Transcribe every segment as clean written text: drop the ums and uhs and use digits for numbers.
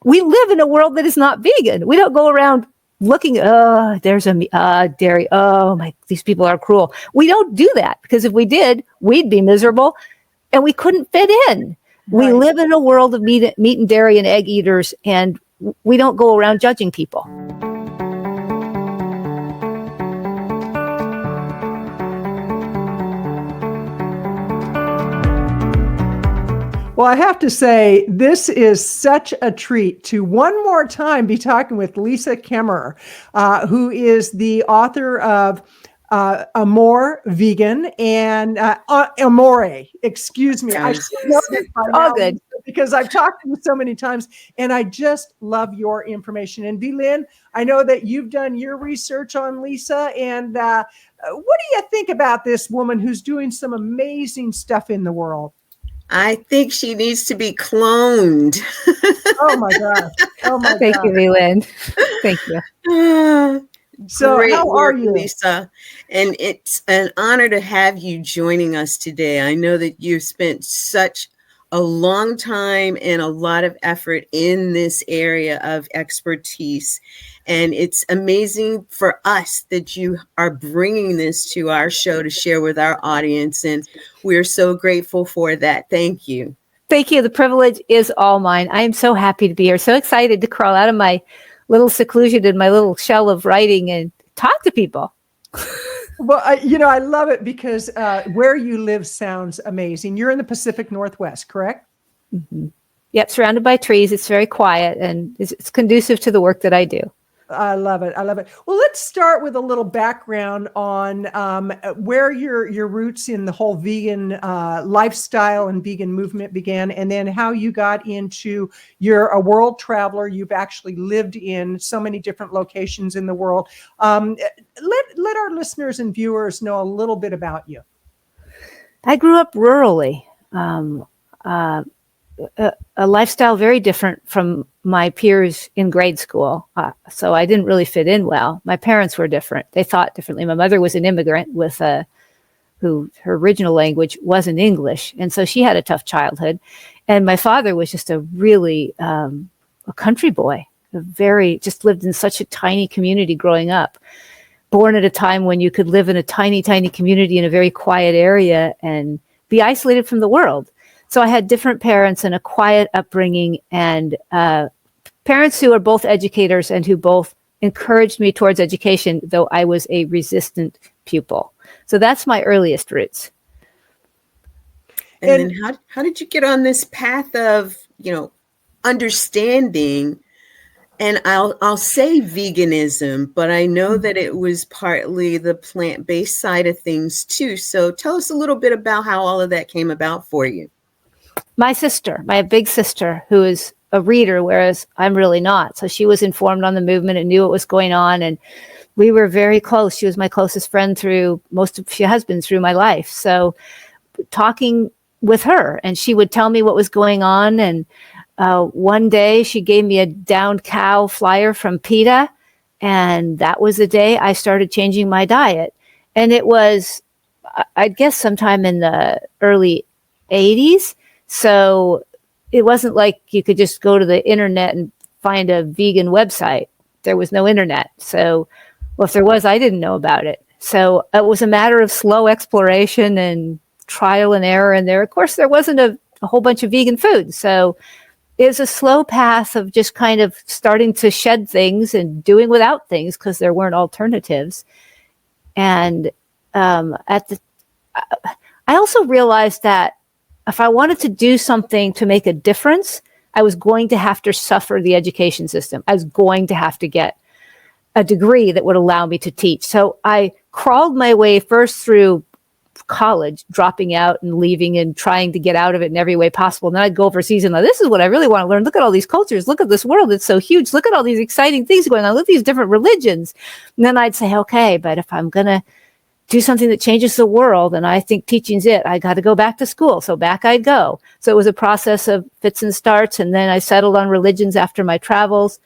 we live in a world that is not vegan. We don't go around looking, there's a dairy. Oh my, these people are cruel. We don't do that, because if we did, we'd be miserable and we couldn't fit in. Right. We live in a world of meat and dairy and egg eaters, and we don't go around judging people. Well, I have to say, this is such a treat to one more time be talking with Lisa Kemmerer, who is the author of AMORE Vegan and AMORE. Excuse me. I should know this by now, good. Because I've talked to you so many times, and I just love your information. And V-Lynn, I know that you've done your research on Lisa, and what do you think about this woman who's doing some amazing stuff in the world? I think she needs to be cloned. Oh my gosh. Oh my God. Thank you, V-Lynn. Thank you. So great how work, are you, Lisa? And it's an honor to have you joining us today. I know that you've spent such a long time and a lot of effort in this area of expertise. And it's amazing for us that you are bringing this to our show to share with our audience. And we're so grateful for that. Thank you. Thank you. The privilege is all mine. I am so happy to be here. So excited to crawl out of my little seclusion in my little shell of writing and talk to people. Well, I love it because where you live sounds amazing. You're in the Pacific Northwest, correct? Mm-hmm. Yep. Surrounded by trees. It's very quiet, and it's conducive to the work that I do. I love it. I love it. Well, let's start with a little background on where your roots in the whole vegan lifestyle and vegan movement began, and then how you got into, you're a world traveler. You've actually lived in so many different locations in the world. Let our listeners and viewers know a little bit about you. I grew up rurally. A lifestyle very different from my peers in grade school. So I didn't really fit in well. My parents were different. They thought differently. My mother was an immigrant who her original language wasn't English. And so she had a tough childhood. And my father was just a really a country boy, just lived in such a tiny community growing up, born at a time when you could live in a tiny, tiny community in a very quiet area and be isolated from the world. So I had different parents and a quiet upbringing, and parents who are both educators and who both encouraged me towards education, though I was a resistant pupil. So that's my earliest roots. And then how did you get on this path of, understanding? And I'll say veganism, but I know that it was partly the plant-based side of things too. So tell us a little bit about how all of that came about for you. My sister, my big sister, who is a reader, whereas I'm really not. So she was informed on the movement and knew what was going on. And we were very close. She was my closest friend she has been through my life. So talking with her, and she would tell me what was going on. And one day she gave me a downed cow flyer from PETA. And that was the day I started changing my diet. And it was, I guess, sometime in the early 80s. So it wasn't like you could just go to the internet and find a vegan website. There was no internet. So, if there was, I didn't know about it. So it was a matter of slow exploration and trial and error. And of course, there wasn't a whole bunch of vegan food. So it was a slow path of just kind of starting to shed things and doing without things because there weren't alternatives. And I also realized that if I wanted to do something to make a difference, I was going to have to suffer the education system. I was going to have to get a degree that would allow me to teach. So I crawled my way first through college, dropping out and leaving and trying to get out of it in every way possible. And then I'd go overseas and this is what I really want to learn. Look at all these cultures. Look at this world. It's so huge. Look at all these exciting things going on. Look at these different religions. And then I'd say, okay, but if I'm going to do something that changes the world, and I think teaching's it, I got to go back to school. So back I'd go. So it was a process of fits and starts. And then I settled on religions after my travels.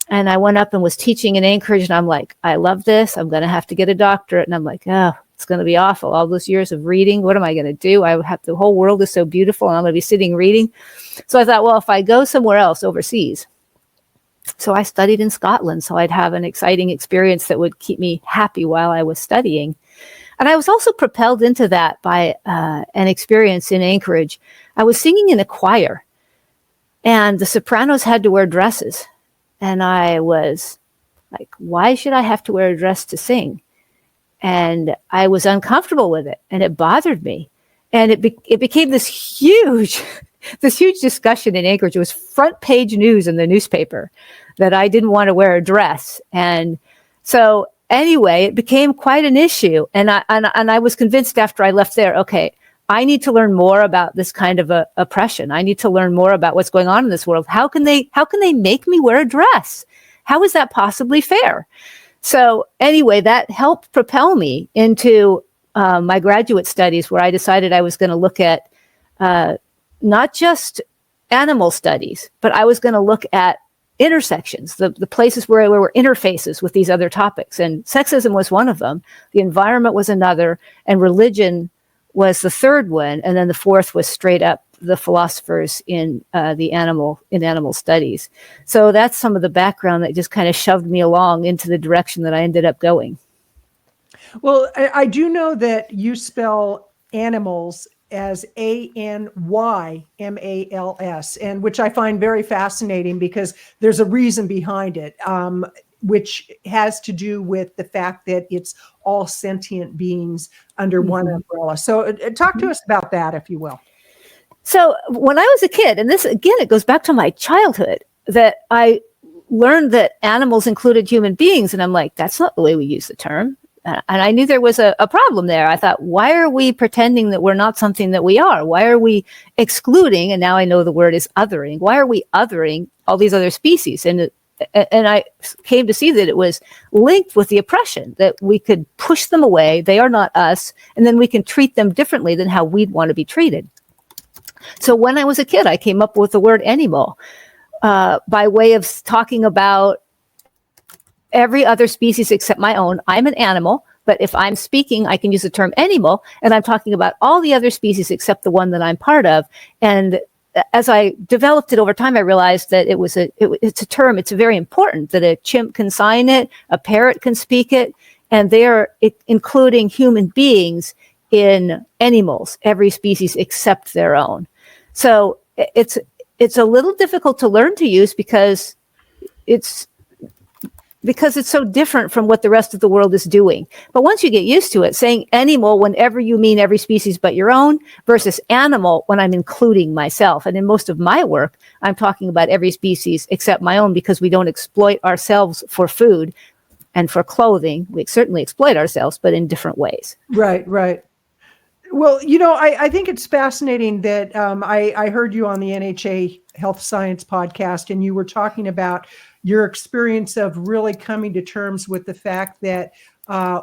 And I went up and was teaching in Anchorage. And I'm like, I love this. I'm going to have to get a doctorate. And I'm like, oh, it's going to be awful. All those years of reading, what am I going to do? The whole world is so beautiful and I'm going to be sitting reading. So I thought, well, if I go somewhere else overseas, So I studied in Scotland, so I'd have an exciting experience that would keep me happy while I was studying. And I was also propelled into that by an experience in Anchorage. I was singing in a choir, and the sopranos had to wear dresses. And I was like, why should I have to wear a dress to sing? And I was uncomfortable with it, and it bothered me. And it became this huge discussion in Anchorage. It was front page news in the newspaper that I didn't want to wear a dress. And so anyway, it became quite an issue. And I was convinced after I left there, okay, I need to learn more about this kind of oppression. I need to learn more about what's going on in this world. How can they make me wear a dress? How is that possibly fair? So anyway, that helped propel me into my graduate studies, where I decided I was going to look at not just animal studies, but I was going to look at intersections, the places where there were interfaces with these other topics. And sexism was one of them. The environment was another, and religion was the third one. And then the fourth was straight up the philosophers in animal studies. So that's some of the background that just kind of shoved me along into the direction that I ended up going. Well, I do know that you spell animals as ANYMALS, and which I find very fascinating because there's a reason behind it, which has to do with the fact that it's all sentient beings under one umbrella. So talk to us about that, if you will. So when I was a kid, and this, again, it goes back to my childhood, that I learned that animals included human beings. And I'm like, that's not the way we use the term. And I knew there was a problem there. I thought, why are we pretending that we're not something that we are? Why are we excluding? And now I know the word is othering. Why are we othering all these other species? And I came to see that it was linked with the oppression, that we could push them away. They are not us. And then we can treat them differently than how we'd want to be treated. So when I was a kid, I came up with the word animal by way of talking about every other species except my own. I'm an animal, but if I'm speaking, I can use the term animal, and I'm talking about all the other species except the one that I'm part of. And as I developed it over time, I realized that it's a term. It's very important that a chimp can sign it, a parrot can speak it, and they're including human beings in animals, every species except their own. So it's a little difficult to learn to use because it's so different from what the rest of the world is doing. But once you get used to it, saying animal whenever you mean every species but your own, versus animal when I'm including myself. And in most of my work, I'm talking about every species except my own, because we don't exploit ourselves for food and for clothing. We certainly exploit ourselves, but in different ways. Right, right. Well, I think it's fascinating that I heard you on the NHA Health Science podcast, and you were talking about your experience of really coming to terms with the fact that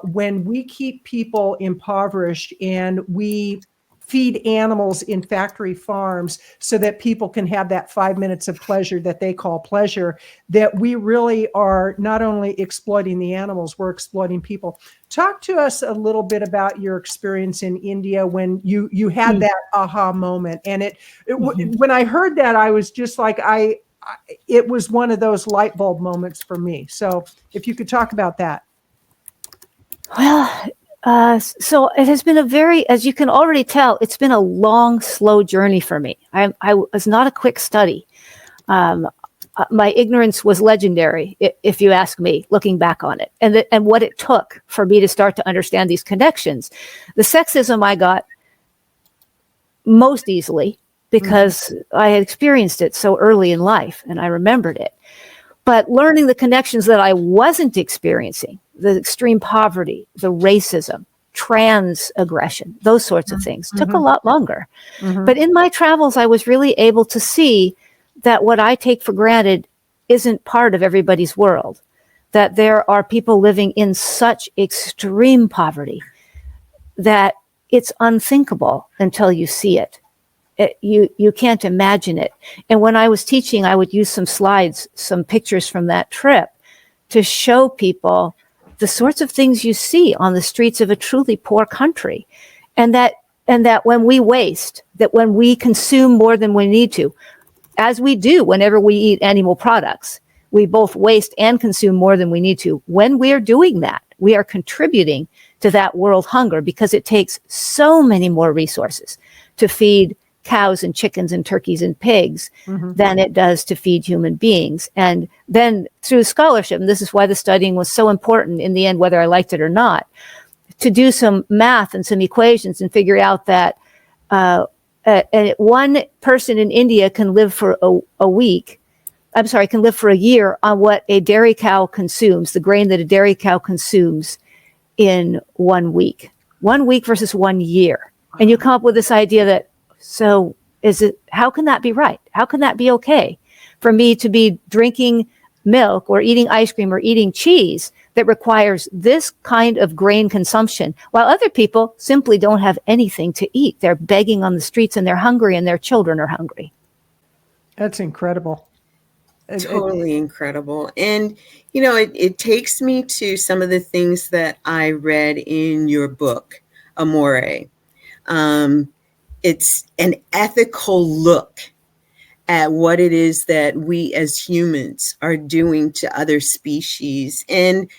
when we keep people impoverished and we feed animals in factory farms so that people can have that 5 minutes of pleasure that they call pleasure, that we really are not only exploiting the animals, we're exploiting people. Talk to us a little bit about your experience in India when you had that aha moment. And when I heard that, I was just like, it was one of those light bulb moments for me. So if you could talk about that. Well, so it has been as you can already tell, it's been a long, slow journey for me. I was not a quick study. My ignorance was legendary, if you ask me, looking back on it, and what it took for me to start to understand these connections. The sexism I got most easily because I had experienced it so early in life and I remembered it. But learning the connections that I wasn't experiencing, the extreme poverty, the racism, trans aggression, those sorts of things, took a lot longer. But in my travels, I was really able to see that what I take for granted isn't part of everybody's world, that there are people living in such extreme poverty that it's unthinkable until you see it. You can't imagine it. And when I was teaching, I would use some slides, some pictures from that trip to show people the sorts of things you see on the streets of a truly poor country. And that when we waste, that when we consume more than we need to, as we do whenever we eat animal products, we both waste and consume more than we need to. When we're doing that, we are contributing to that world hunger, because it takes so many more resources to feed cows and chickens and turkeys and pigs than it does to feed human beings. And then through scholarship, and this is why the studying was so important in the end, whether I liked it or not, to do some math and some equations and figure out that one person in India can live for can live for a year on what a dairy cow consumes, the grain that a dairy cow consumes in 1 week. 1 week versus 1 year. And you come up with this idea that, so how can that be right? How can that be okay for me to be drinking milk or eating ice cream or eating cheese that requires this kind of grain consumption, while other people simply don't have anything to eat? They're begging on the streets and they're hungry and their children are hungry. That's incredible. Totally incredible. And, it takes me to some of the things that I read in your book, Amore. It's an ethical look at what it is that we as humans are doing to other species. And,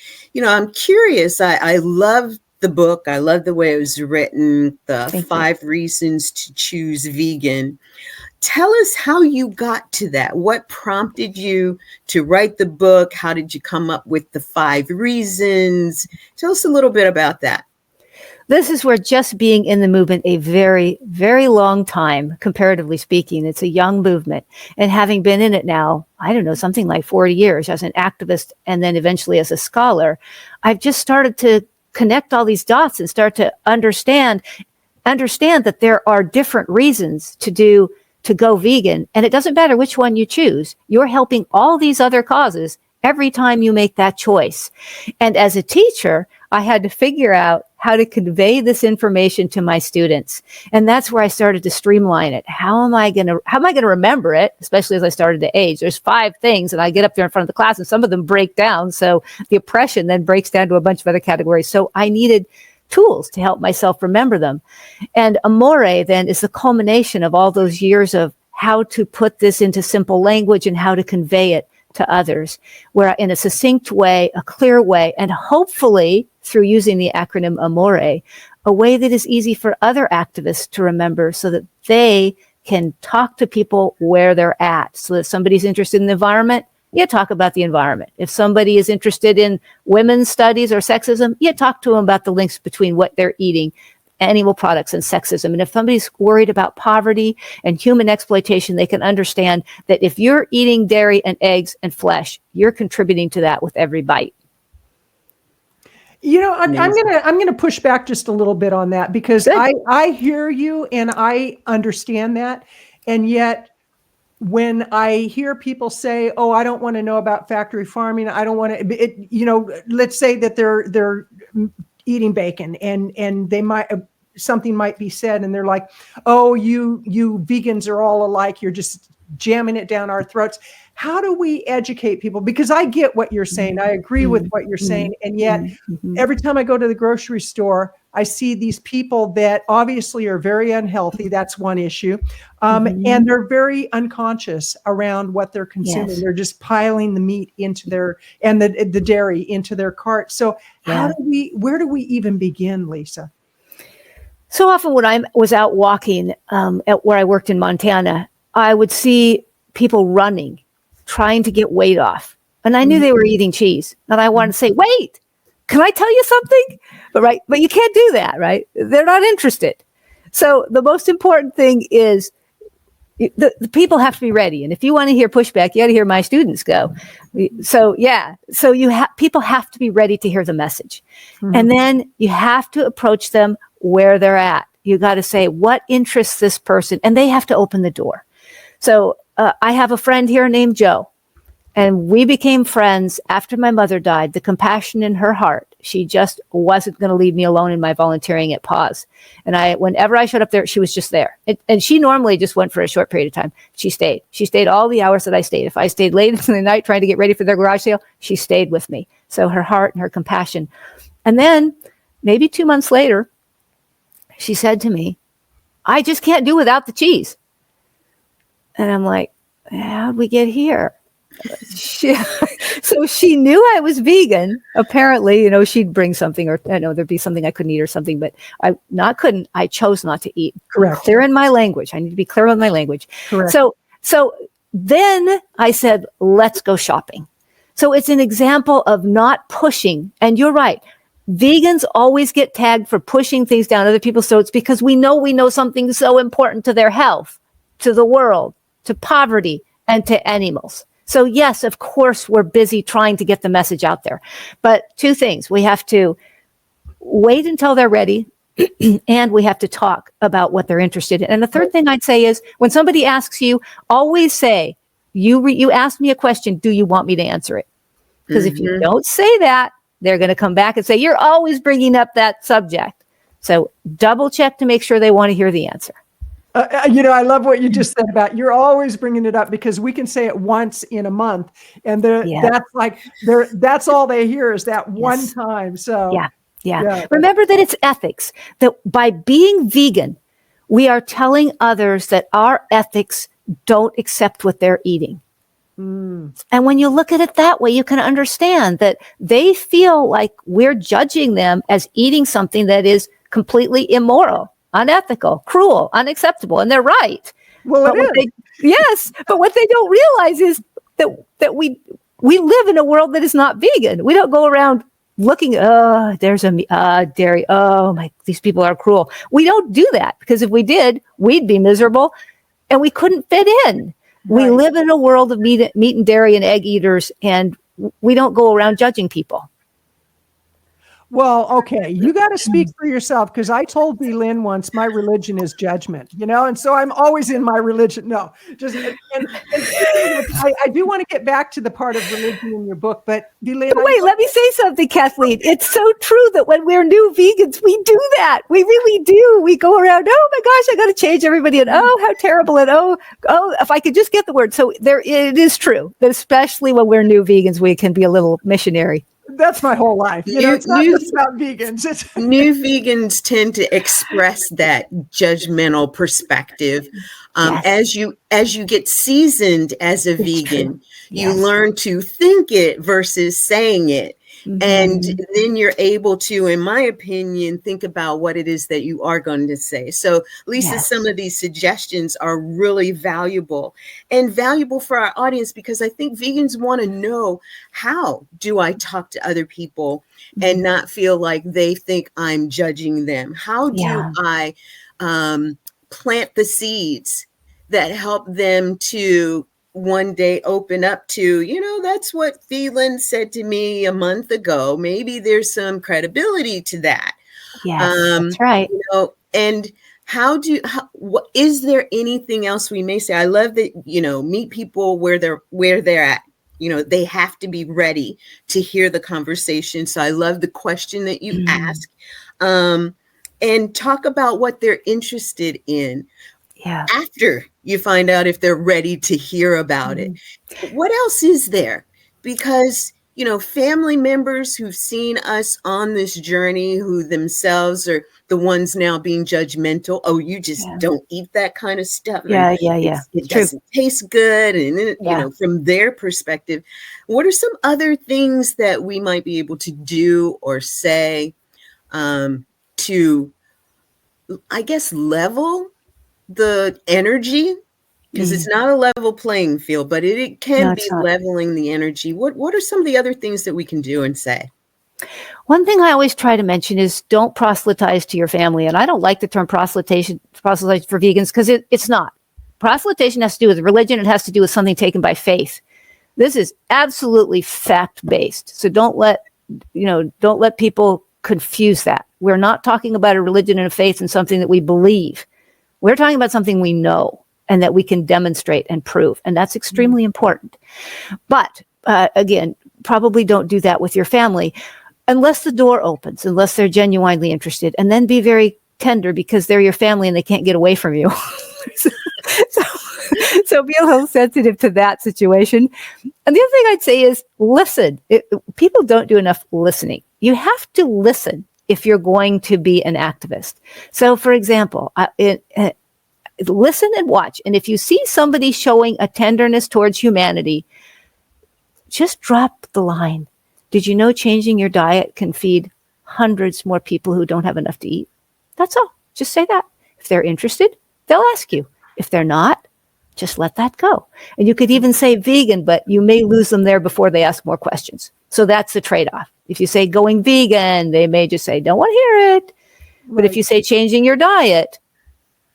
I'm curious. I love the book. I love the way it was written, the 5 reasons to choose vegan. Tell us how you got to that. What prompted you to write the book? How did you come up with the 5 reasons? Tell us a little bit about that. This is where just being in the movement a very, very long time, comparatively speaking, it's a young movement. And having been in it now, I don't know, something like 40 years as an activist and then eventually as a scholar, I've just started to connect all these dots and start to understand that there are different reasons to go vegan. And it doesn't matter which one you choose. You're helping all these other causes every time you make that choice. And as a teacher, I had to figure out how to convey this information to my students. And that's where I started to streamline it. How am I going to remember it? Especially as I started to age. There's 5 things and I get up there in front of the class and some of them break down. So the oppression then breaks down to a bunch of other categories. So I needed tools to help myself remember them. And Amore then is the culmination of all those years of how to put this into simple language and how to convey it to others, where in a succinct way, a clear way, and hopefully through using the acronym Amore, a way that is easy for other activists to remember so that they can talk to people where they're at. So if somebody's interested in the environment, you talk about the environment. If somebody is interested in women's studies or sexism, you talk to them about the links between what they're eating, animal products, and sexism. And if somebody's worried about poverty and human exploitation, they can understand that if you're eating dairy and eggs and flesh, you're contributing to that with every bite. I'm gonna push back just a little bit on that, because I hear you and I understand that, and yet when I hear people say, "Oh, I don't want to know about factory farming. I don't want to," let's say that they're eating bacon and they might something might be said and they're like, "Oh, you vegans are all alike. You're just jamming it down our throats." How do we educate people? Because I get what you're saying. I agree with what you're saying. And yet every time I go to the grocery store, I see these people that obviously are very unhealthy. That's one issue. And they're very unconscious around what they're consuming. Yes. They're just piling the meat into the dairy into their cart. So where do we even begin, Lisa? So often when I was out walking at where I worked in Montana, I would see people running, trying to get weight off. And I knew they were eating cheese. And I wanted to say, wait, can I tell you something? But you can't do that, right? They're not interested. So the most important thing is the people have to be ready. And if you want to hear pushback, you got to hear my students go. So people have to be ready to hear the message. And then you have to approach them where they're at. You got to say, what interests this person? And they have to open the door. So I have a friend here named Jo, and we became friends after my mother died. The compassion in her heart, she just wasn't going to leave me alone in my volunteering at Pause. And whenever I showed up there, she was just there. And she normally just went for a short period of time. She stayed. She stayed all the hours that I stayed. If I stayed late into the night trying to get ready for their garage sale, she stayed with me. So her heart and her compassion. And then maybe 2 months later, she said to me, "I just can't do without the cheese." And I'm like, how'd we get here? So she knew I was vegan. Apparently, she'd bring something, or there'd be something I couldn't eat or something, but I chose not to eat. Correct. Clear in my language. I need to be clear with my language. Correct. So then I said, let's go shopping. So it's an example of not pushing. And you're right. Vegans always get tagged for pushing things down other people's throats because we know something so important to their health, to the world, to poverty, and to animals. So yes, of course, we're busy trying to get the message out there. But two things. We have to wait until they're ready, and we have to talk about what they're interested in. And the third thing I'd say is when somebody asks you, always say, you asked me a question, do you want me to answer it? Because if you don't say that, they're going to come back and say, you're always bringing up that subject. So double check to make sure they want to hear the answer. I love what you just said about you're always bringing it up because we can say it once in a month and that's all they hear is that one time. So yeah. Remember that it's ethics, that by being vegan, we are telling others that our ethics don't accept what they're eating. And when you look at it that way, you can understand that they feel like we're judging them as eating something that is completely immoral, unethical, cruel, unacceptable. And they're right. Well, but what they don't realize is that we live in a world that is not vegan. We don't go around looking, there's a dairy. Oh my, these people are cruel. We don't do that because if we did, we'd be miserable and we couldn't fit in. Right. We live in a world of meat and dairy and egg eaters, and we don't go around judging people. Well, okay, you got to speak for yourself because I told B. Lynn once my religion is judgment, and so I'm always in my religion. No, just I do want to get back to the part of religion in your book, but B. Lynn, wait, let me say something, Kathleen. It's so true that when we're new vegans, we do that. We really do. We go around, oh my gosh, I got to change everybody, and oh, how terrible, and oh, if I could just get the word. So it is true that especially when we're new vegans, we can be a little missionary. That's my whole life. It's not just about vegans. New vegans tend to express that judgmental perspective. As you get seasoned as a vegan, you learn to think it versus saying it. And then you're able to, in my opinion, think about what it is that you are going to say. So, Lisa, some of these suggestions are really valuable and valuable for our audience because I think vegans want to know, how do I talk to other people and not feel like they think I'm judging them? How do I plant the seeds that help them to one day open up to, that's what Phelan said to me a month ago. Maybe there's some credibility to that. Yes, that's right. And what is there anything else we may say? I love that, meet people where they're at. They have to be ready to hear the conversation. So I love the question that you ask, and talk about what they're interested in. After you find out if they're ready to hear about it. What else is there? Because, family members who've seen us on this journey, who themselves are the ones now being judgmental. Oh, you just don't eat that kind of stuff. It doesn't taste good. And, from their perspective, what are some other things that we might be able to do or say to, I guess, level the energy, because it's not a level playing field, but it can be leveling the energy. What are some of the other things that we can do and say? One thing I always try to mention is don't proselytize to your family. And I don't like the term proselytize for vegans because it's not. Proselytization has to do with religion. It has to do with something taken by faith. This is absolutely fact-based. So don't let people confuse that. We're not talking about a religion and a faith and something that we believe. We're talking about something we know and that we can demonstrate and prove. And that's extremely important. But again, probably don't do that with your family unless the door opens, unless they're genuinely interested. And then be very tender because they're your family and they can't get away from you. So be a little sensitive to that situation. And the other thing I'd say is listen. People don't do enough listening. You have to listen if you're going to be an activist. So, for example, listen and watch. And if you see somebody showing a tenderness towards humanity, just drop the line. Did you know changing your diet can feed hundreds more people who don't have enough to eat? That's all. Just say that. If they're interested, they'll ask you. If they're not, just let that go. And you could even say vegan, but you may lose them there before they ask more questions. So that's the trade-off. If you say going vegan, they may just say, don't want to hear it. But if you say changing your diet,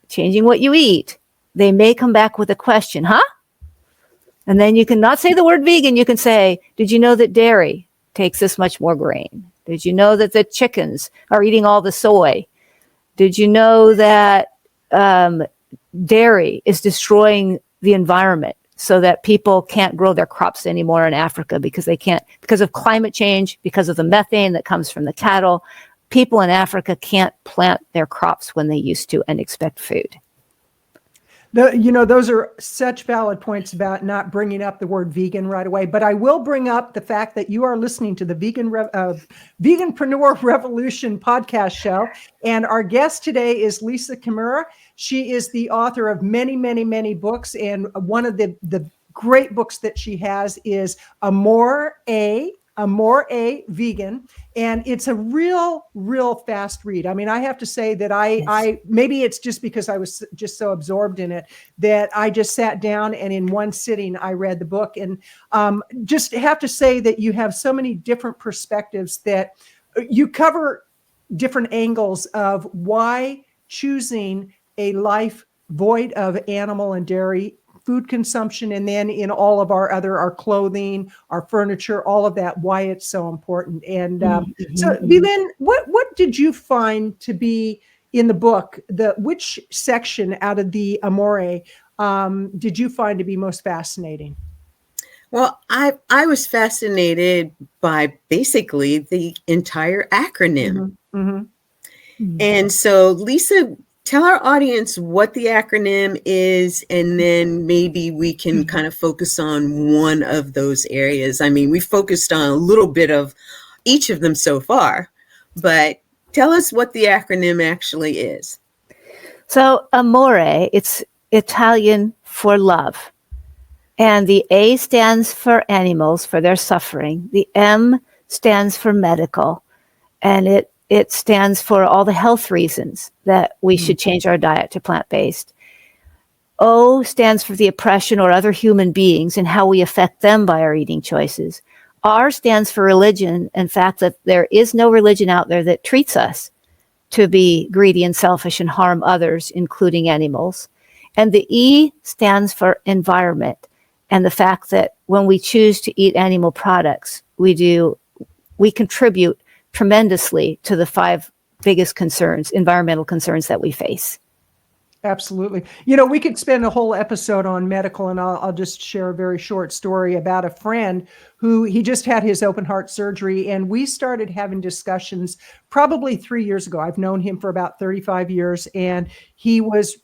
changing what you eat, they may come back with a question, huh? And then you can not say the word vegan. You can say, did you know that dairy takes this much more grain? Did you know that the chickens are eating all the soy? Did you know that dairy is destroying the environment so that people can't grow their crops anymore in Africa because they can't, because of climate change, because of the methane that comes from the cattle? People in Africa can't plant their crops when they used to and expect food. Those are such valid points about not bringing up the word vegan right away. But I will bring up the fact that you are listening to the Veganpreneur REVOLUTION podcast show. And our guest today is Lisa Kemmerer. She is the author of many, many, many books. And one of the great books that she has is AMORE, Vegan. And it's a real fast read. I mean, I have to say that I maybe it's just because I was just so absorbed in it that I just sat down and in one sitting, I read the book. And just have to say that you have so many different perspectives that you cover different angles of why choosing a life void of animal and dairy food consumption, and then in all of our clothing, our furniture, all of that, why it's so important. And so, Vivian, what did you find to be in the book? Which section out of the AMORE did you find to be most fascinating? Well, I was fascinated by basically the entire acronym. And so, Lisa, tell our audience what the acronym is, and then maybe we can kind of focus on one of those areas. I mean, we focused on a little bit of each of them so far, but tell us what the acronym actually is. So AMORE, it's Italian for love. And the A stands for animals, for their suffering. The M stands for medical. And it stands for all the health reasons that we should change our diet to plant-based. O stands for the oppression or other human beings and how we affect them by our eating choices. R stands for religion, and fact that there is no religion out there that treats us to be greedy and selfish and harm others, including animals. And the E stands for environment, and the fact that when we choose to eat animal products, we contribute tremendously to the 5 biggest concerns, environmental concerns that we face. Absolutely. We could spend a whole episode on medical, and I'll just share a very short story about a friend who he just had his open heart surgery, and we started having discussions probably 3 years ago. I've known him for about 35 years, and he was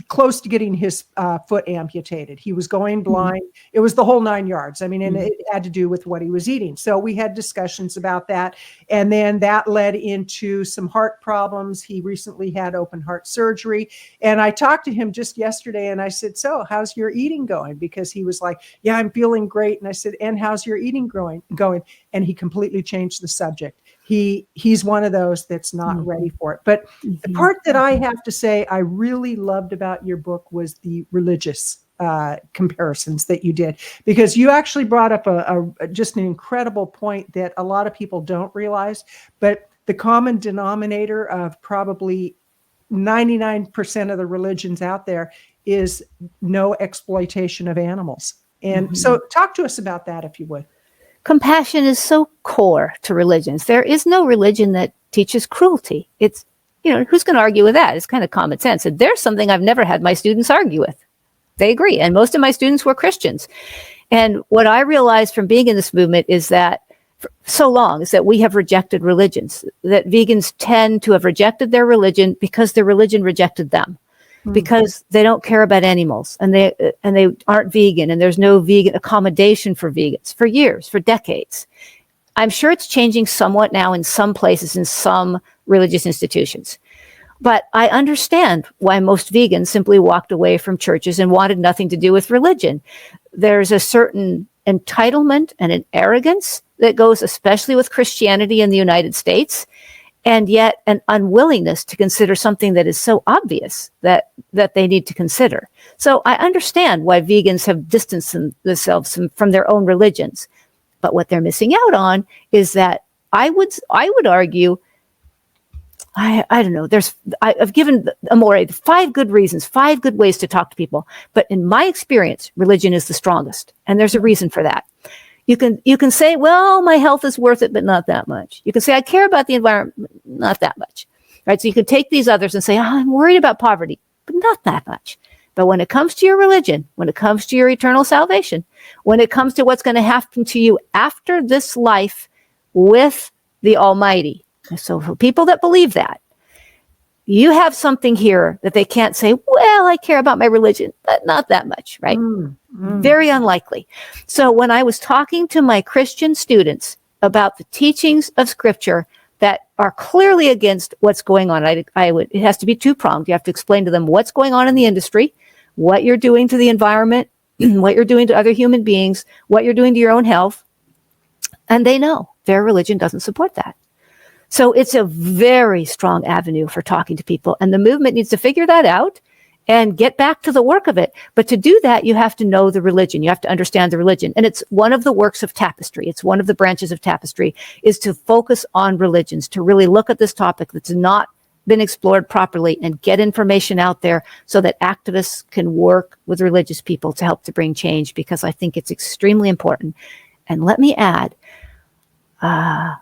close to getting his foot amputated. He was going blind. It was the whole 9 yards. I mean, and it had to do with what he was eating. So we had discussions about that. And then that led into some heart problems. He recently had open heart surgery. And I talked to him just yesterday and I said, so how's your eating going? Because he was like, yeah, I'm feeling great. And I said, and how's your eating going? And he completely changed the subject. He's one of those that's not ready for it. But the part that I have to say I really loved about your book was the religious comparisons that you did, because you actually brought up just an incredible point that a lot of people don't realize. But the common denominator of probably 99% of the religions out there is no exploitation of animals. And so talk to us about that, if you would. Compassion is so core to religions. There is no religion that teaches cruelty. It's, who's going to argue with that? It's kind of common sense. And there's something I've never had my students argue with. They agree. And most of my students were Christians. And what I realized from being in this movement is that for so long is that we have rejected religions, that vegans tend to have rejected their religion because their religion rejected them. Because they don't care about animals and they aren't vegan, and there's no vegan accommodation for vegans for years, for decades. I'm sure it's changing somewhat now in some places, in some religious institutions. But I understand why most vegans simply walked away from churches and wanted nothing to do with religion. There's a certain entitlement and an arrogance that goes especially with Christianity in the United States, and yet an unwillingness to consider something that is so obvious that they need to consider. So I understand why vegans have distanced themselves from their own religions. But what they're missing out on is that I would argue, I don't know, I've given Amori 5 good reasons, 5 good ways to talk to people. But in my experience, religion is the strongest. And there's a reason for that. You can say, well, my health is worth it, but not that much. You can say, I care about the environment, not that much. Right? So you can take these others and say, I'm worried about poverty, but not that much. But when it comes to your religion, when it comes to your eternal salvation, when it comes to what's going to happen to you after this life with the Almighty. So for people that believe that, you have something here that they can't say, well, I care about my religion, but not that much, right? Very unlikely. So when I was talking to my Christian students about the teachings of Scripture that are clearly against what's going on, it has to be 2-pronged. You have to explain to them what's going on in the industry, what you're doing to the environment, what you're doing to other human beings, what you're doing to your own health. And they know their religion doesn't support that. So it's a very strong avenue for talking to people. And the movement needs to figure that out and get back to the work of it. But to do that, you have to know the religion. You have to understand the religion. And it's one of the works of tapestry. It's one of the branches of tapestry, is to focus on religions, to really look at this topic that's not been explored properly and get information out there so that activists can work with religious people to help to bring change, because I think it's extremely important. And let me add, I'm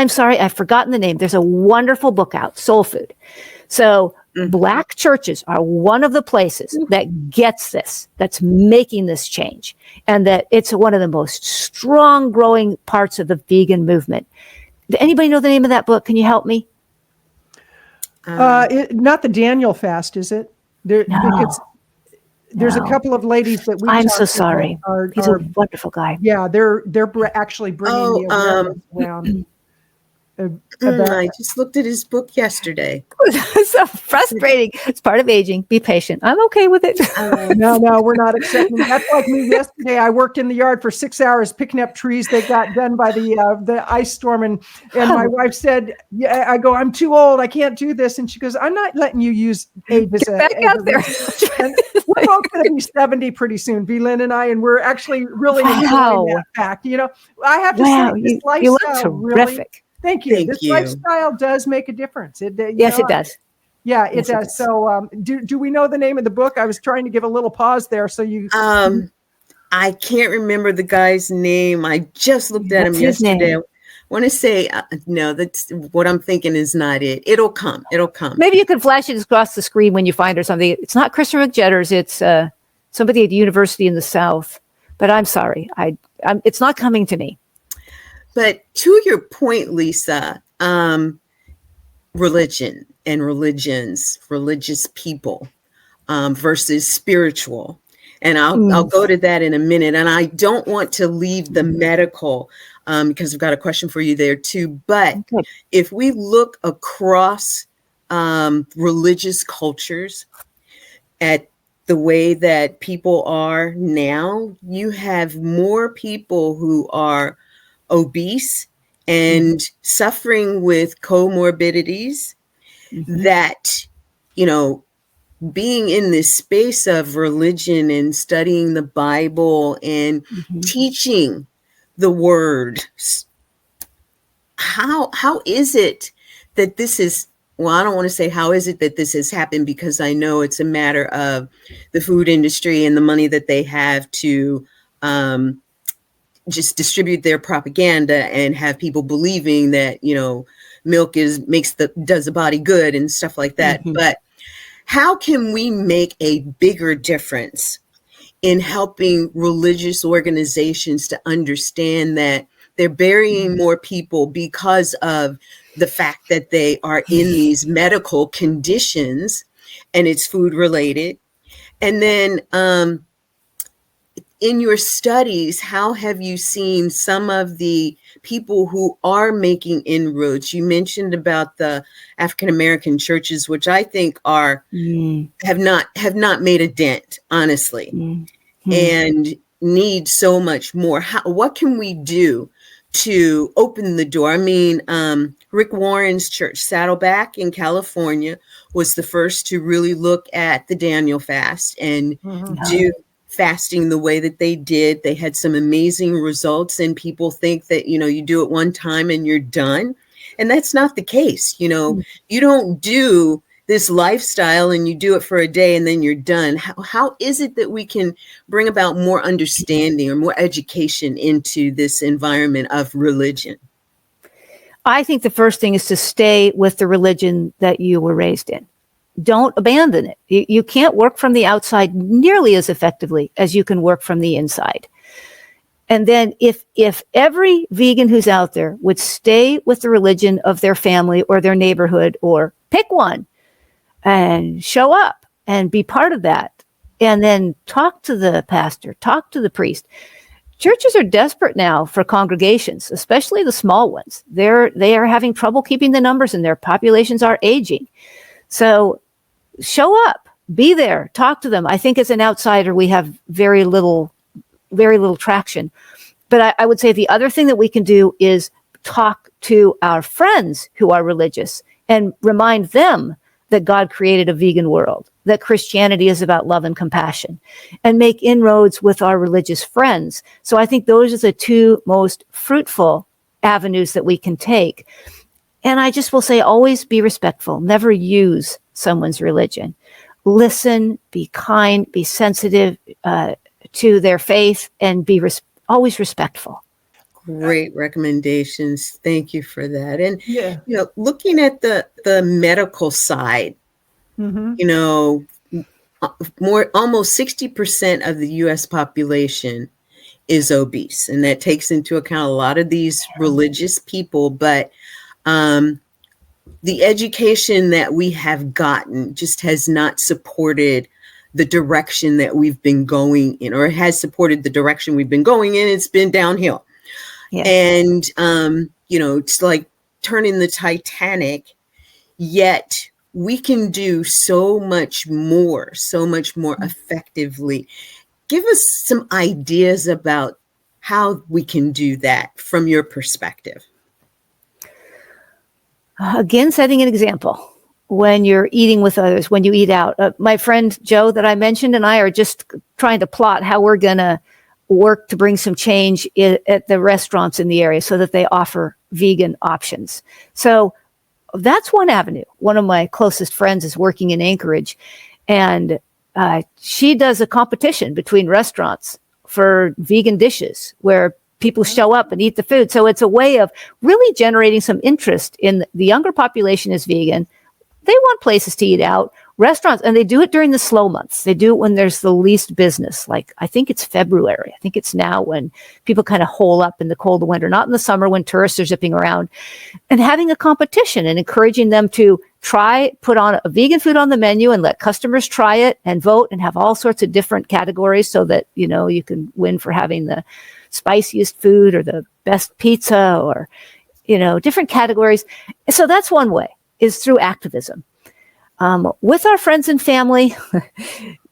sorry, I've forgotten the name. There's a wonderful book out, Soul Food. So Black churches are one of the places that gets this, that's making this change, and that it's one of the most strong growing parts of the vegan movement. Does anybody know the name of that book? Can you help me? Not the Daniel fast, is it? No. There's a couple of ladies that we. I'm so sorry. He's a wonderful guy. Yeah, they're actually bringing the awareness around. I just looked at his book yesterday. It's so frustrating. It's part of aging. Be patient. I'm okay with it. No, we're not accepting. That's like me yesterday. I worked in the yard for 6 hours picking up trees that got done by the ice storm, and my wife said, "Yeah." I go, "I'm too old. I can't do this." And she goes, "I'm not letting you use age as back out there." We're both going to be 70 pretty soon, V-Lynn and I, and we're actually really enjoying that fact. You know, I have to say, this lifestyle you look terrific. Really, Thank you. This lifestyle does make a difference. Yes, it does. Yeah, it does. So do we know the name of the book? I was trying to give a little pause there. So you... I can't remember the guy's name. I just looked at him yesterday. I want to say, no, that's what I'm thinking is not it. It'll come. Maybe you can flash it across the screen when you find or something. It's not Christian McJetters. It's somebody at a university in the South. But I'm sorry. It's not coming to me. But to your point, Lisa, religion and religions, religious people versus spiritual. And I'll go to that in a minute. And I don't want to leave the medical because I've got a question for you there too. But if we look across religious cultures at the way that people are now, you have more people who are obese and suffering with comorbidities that, being in this space of religion and studying the Bible and teaching the word, how is it that this is, well, I don't want to say how is it that this has happened, because I know it's a matter of the food industry and the money that they have to just distribute their propaganda and have people believing that, milk does the body good and stuff like that. But how can we make a bigger difference in helping religious organizations to understand that they're burying more people because of the fact that they are in these medical conditions and it's food related? And then, in your studies, how have you seen some of the people who are making inroads? You mentioned about the African American churches, which I think have not made a dent, honestly. and need so much more. What can we do to open the door? I mean, Rick Warren's church, Saddleback in California, was the first to really look at the Daniel fast and do fasting the way that they did. They had some amazing results, and people think that, you do it one time and you're done. And that's not the case. You don't do this lifestyle and you do it for a day and then you're done. How is it that we can bring about more understanding or more education into this environment of religion? I think the first thing is to stay with the religion that you were raised in. Don't abandon it. You can't work from the outside nearly as effectively as you can work from the inside. And then if every vegan who's out there would stay with the religion of their family or their neighborhood, or pick one and show up and be part of that, and then talk to the pastor, talk to the priest. Churches are desperate now for congregations, especially the small ones. They are having trouble keeping the numbers, and their populations are aging. So show up, be there, talk to them. I think as an outsider, we have very little traction. But I would say the other thing that we can do is talk to our friends who are religious and remind them that God created a vegan world, that Christianity is about love and compassion, and make inroads with our religious friends. So I think those are the two most fruitful avenues that we can take. And I just will say, always be respectful. Never use someone's religion. Listen, be kind, be sensitive to their faith, and be always respectful. Great recommendations. Thank you for that. And, looking at the medical side, almost 60% of the U.S. population is obese. And that takes into account a lot of these religious people. But the education that we have gotten just has not supported the direction that we've been going in, or it has supported the direction we've been going in. It's been downhill. Yeah. And, it's like turning the Titanic, yet we can do so much more effectively. Give us some ideas about how we can do that from your perspective. Again, setting an example. When you're eating with others, when you eat out. My friend Joe that I mentioned and I are just trying to plot how we're going to work to bring some change at the restaurants in the area so that they offer vegan options. So that's one avenue. One of my closest friends is working in Anchorage, and she does a competition between restaurants for vegan dishes where people show up and eat the food. So it's a way of really generating some interest in the younger population is vegan. They want places to eat out, restaurants, and they do it during the slow months. They do it when there's the least business. Like, I think it's February. I think it's now when people kind of hole up in the cold of winter, not in the summer when tourists are zipping around, and having a competition and encouraging them to put on a vegan food on the menu and let customers try it and vote and have all sorts of different categories so that, you can win for having the spiciest food or the best pizza or, different categories. So that's one way, is through activism. With our friends and family,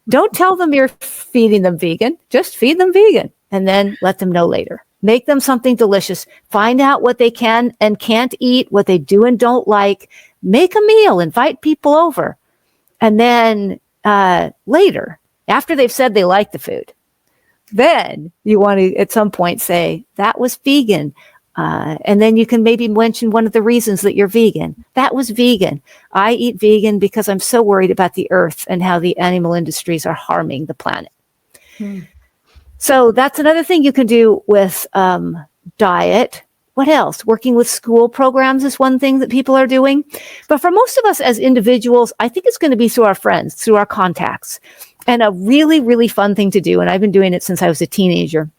don't tell them you're feeding them vegan. Just feed them vegan and then let them know later. Make them something delicious. Find out what they can and can't eat, what they do and don't like. Make a meal, invite people over. And then later, after they've said they like the food, then you want to at some point say, that was vegan. And then you can maybe mention one of the reasons that you're vegan. That was vegan. I eat vegan because I'm so worried about the earth and how the animal industries are harming the planet. So that's another thing you can do with diet. What else? Working with school programs is one thing that people are doing. But for most of us as individuals, I think it's going to be through our friends, through our contacts. And a really, really fun thing to do, and I've been doing it since I was a teenager.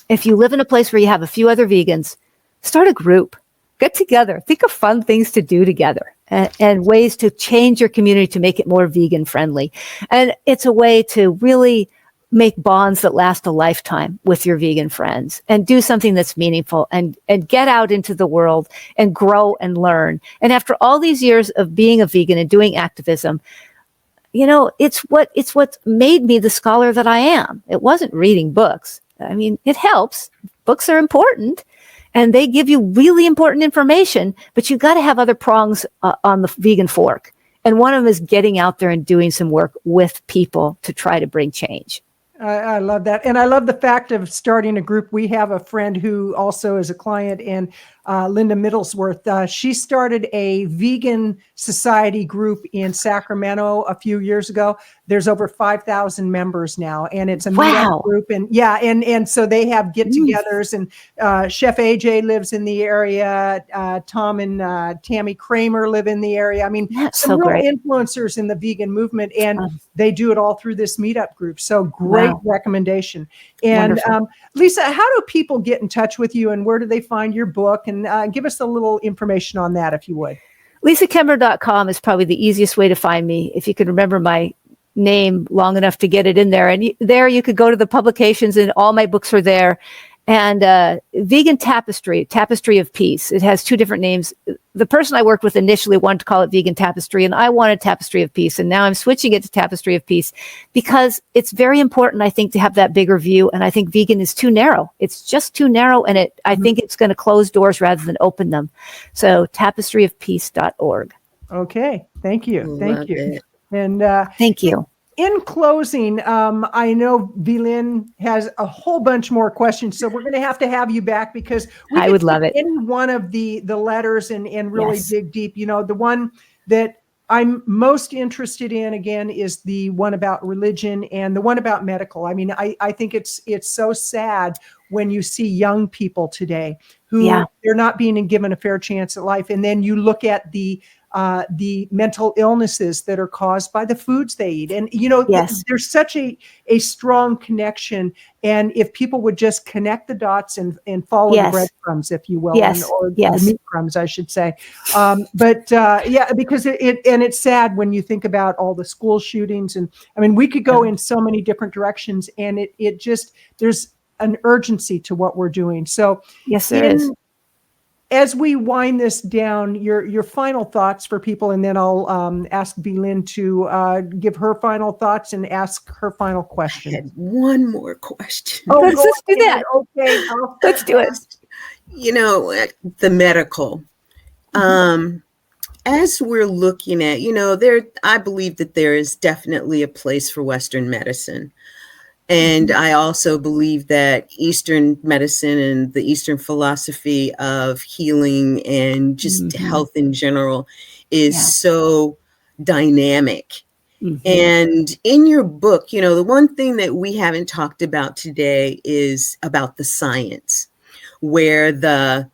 If you live in a place where you have a few other vegans, start a group, get together, think of fun things to do together and ways to change your community to make it more vegan friendly. And it's a way to really make bonds that last a lifetime with your vegan friends and do something that's meaningful and get out into the world and grow and learn. And after all these years of being a vegan and doing activism, it's what's made me the scholar that I am. It wasn't reading books. I mean, it helps. Books are important and they give you really important information, but you got to have other prongs on the vegan fork. And one of them is getting out there and doing some work with people to try to bring change. I love that. And I love the fact of starting a group. We have a friend who also is a client, and Linda Middlesworth. She started a vegan society group in Sacramento a few years ago. There's over 5,000 members now, and it's a meetup group. And and so they have get-togethers. And Chef AJ lives in the area. Tom and Tammy Kramer live in the area. I mean, some real influencers in the vegan movement, and they do it all through this meetup group. So great recommendation. And Lisa, how do people get in touch with you, and where do they find your book? And give us a little information on that, if you would. LisaKemmerer.com is probably the easiest way to find me. If you can remember my name long enough to get it in there. And there you could go to the publications, and all my books are there. And Vegan Tapestry of Peace. It has two different names. The person I worked with initially wanted to call it Vegan Tapestry, and I wanted Tapestry of Peace. And now I'm switching it to Tapestry of Peace because it's very important, I think, to have that bigger view. And I think vegan is too narrow. It's just too narrow. And I think it's going to close doors rather than open them. So tapestryofpeace.org. Okay. Thank you. Thank you. And thank you. In closing, I know Vylin has a whole bunch more questions, so we're going to have you back, because I would love it. Any one of the letters and really dig deep. The one that I'm most interested in, again, is the one about religion and the one about medical. I mean, I think it's so sad when you see young people today who they're not being given a fair chance at life, and then you look at the mental illnesses that are caused by the foods they eat. And, there's such a strong connection. And if people would just connect the dots and follow the breadcrumbs, if you will, or the meat crumbs, I should say. Because it's sad when you think about all the school shootings. And I mean, we could go in so many different directions, and it just, there's an urgency to what we're doing. So yes, there is. As we wind this down, your final thoughts for people, and then I'll ask Vylin to give her final thoughts and ask her final question. I had one more question. Oh, let's do that. Okay, let's do it. The medical. As we're looking at, I believe that there is definitely a place for Western medicine. And I also believe that Eastern medicine and the Eastern philosophy of healing and just health in general is so dynamic. And in your book, the one thing that we haven't talked about today is about the science, where the,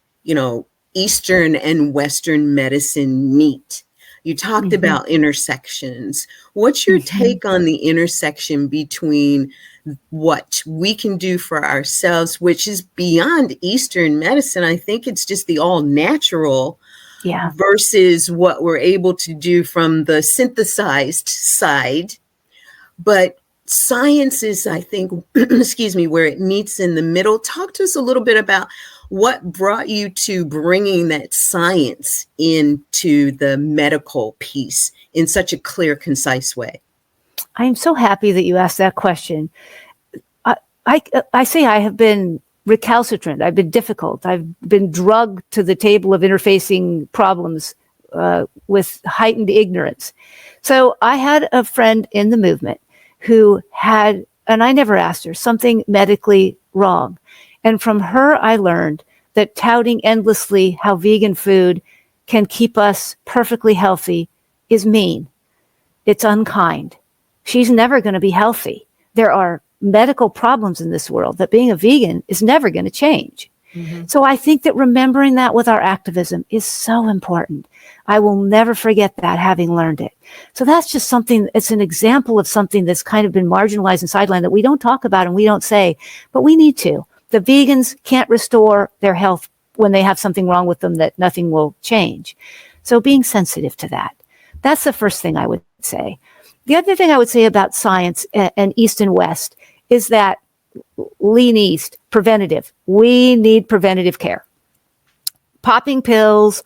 Eastern and Western medicine meet. You talked about intersections. What's your take on the intersection between what we can do for ourselves, which is beyond Eastern medicine? I think it's just the all natural versus what we're able to do from the synthesized side. But science is, I think, where it meets in the middle. Talk to us a little bit about what brought you to bringing that science into the medical piece in such a clear, concise way. I'm so happy that you asked that question. I say I have been recalcitrant. I've been difficult. I've been drugged to the table of interfacing problems with heightened ignorance. So I had a friend in the movement who had, and I never asked her, something medically wrong. And from her, I learned that touting endlessly how vegan food can keep us perfectly healthy is mean. It's unkind. She's never going to be healthy. There are medical problems in this world that being a vegan is never going to change. So I think that remembering that with our activism is so important. I will never forget that, having learned it. So that's just something, it's an example of something that's kind of been marginalized and sidelined that we don't talk about and we don't say, but we need to. The vegans can't restore their health when they have something wrong with them that nothing will change. So being sensitive to that, that's the first thing I would say. The other thing I would say about science and East and West is that lean East, preventative. We need preventative care. Popping pills,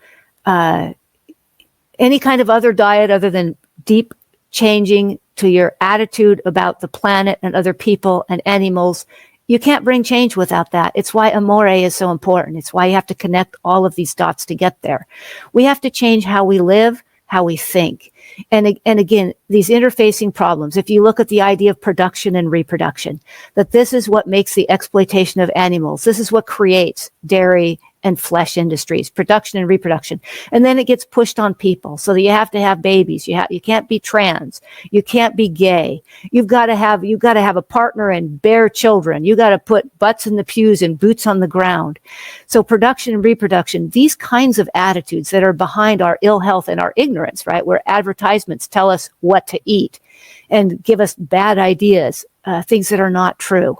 any kind of other diet other than deep changing to your attitude about the planet and other people and animals. You can't bring change without that. It's why AMORE is so important. It's why you have to connect all of these dots to get there. We have to change how we live, how we think. And again, these interfacing problems, if you look at the idea of production and reproduction, that this is what makes the exploitation of animals. This is what creates dairy and flesh industries, production and reproduction. And then it gets pushed on people so that you have to have babies. You can't be trans. You can't be gay. You've got to have a partner and bear children. You got to put butts in the pews and boots on the ground. So production and reproduction, these kinds of attitudes that are behind our ill health and our ignorance, right? Where advertisements tell us what to eat and give us bad ideas, things that are not true.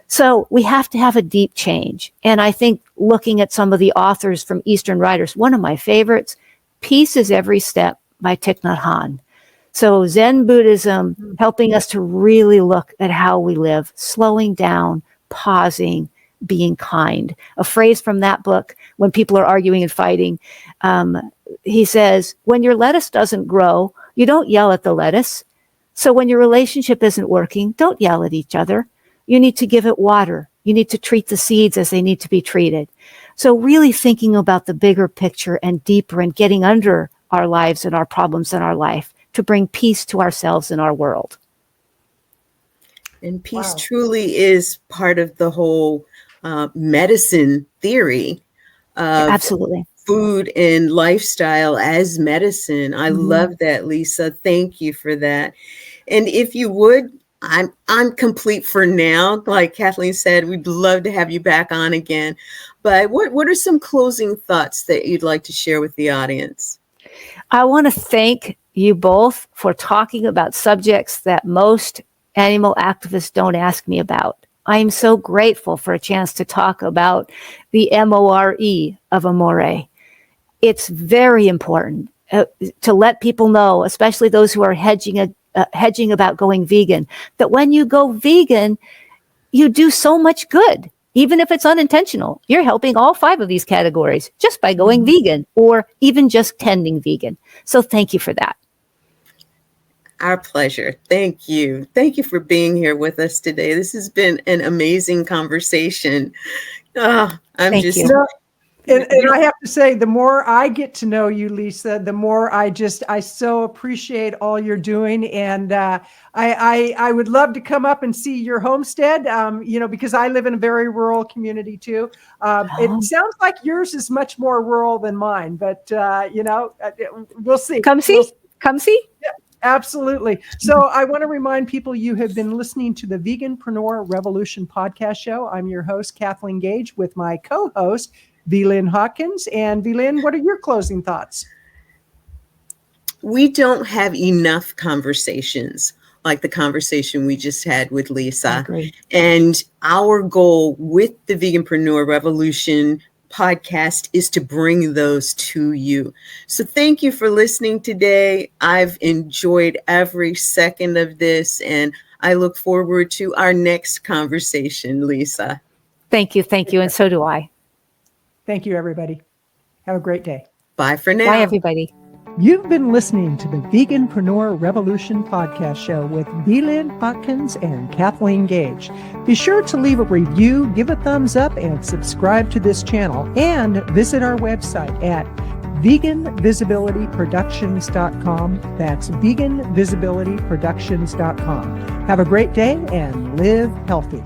So we have to have a deep change. And I think looking at some of the authors from Eastern writers, one of my favorites, Peace is Every Step by Thich Nhat Hanh. So Zen Buddhism, helping us to really look at how we live, slowing down, pausing, being kind. A phrase from that book, when people are arguing and fighting, he says, when your lettuce doesn't grow, you don't yell at the lettuce. So when your relationship isn't working, don't yell at each other. You need to give it water. You need to treat the seeds as they need to be treated. So really thinking about the bigger picture and deeper and getting under our lives and our problems in our life to bring peace to ourselves and our world. And peace truly is part of the whole medicine theory of Absolutely. Food and lifestyle as medicine. I love that, Lisa. Thank you for that. And if you would, I'm complete for now. Like Kathleen said, we'd love to have you back on again. But what are some closing thoughts that you'd like to share with the audience? I want to thank you both for talking about subjects that most animal activists don't ask me about. I'm so grateful for a chance to talk about the MORE of AMORE. It's very important to let people know, especially those who are hedging about going vegan, that when you go vegan, you do so much good. Even if it's unintentional, you're helping all 5 of these categories just by going vegan or even just tending vegan. So thank you for that. Our pleasure. Thank you. Thank you for being here with us today. This has been an amazing conversation. Thank you. And I have to say, the more I get to know you, Lisa, the more I so appreciate all you're doing. And I would love to come up and see your homestead, because I live in a very rural community too. It sounds like yours is much more rural than mine, but we'll see. Come see. Yeah, absolutely. So I want to remind people you have been listening to the Veganpreneur Revolution podcast show. I'm your host, Kathleen Gage, with my co-host, V-Lynn Hawkins. And V-Lynn, what are your closing thoughts? We don't have enough conversations like the conversation we just had with Lisa. And our goal with the Veganpreneur Revolution podcast is to bring those to you. So thank you for listening today. I've enjoyed every second of this, and I look forward to our next conversation, Lisa. Thank you. And so do I. Thank you, everybody. Have a great day. Bye for now. Bye, everybody. You've been listening to the Veganpreneur Revolution podcast show with V-Lynn Hawkins and Kathleen Gage. Be sure to leave a review, give a thumbs up, and subscribe to this channel. And visit our website at veganvisibilityproductions.com. That's veganvisibilityproductions.com. Have a great day and live healthy.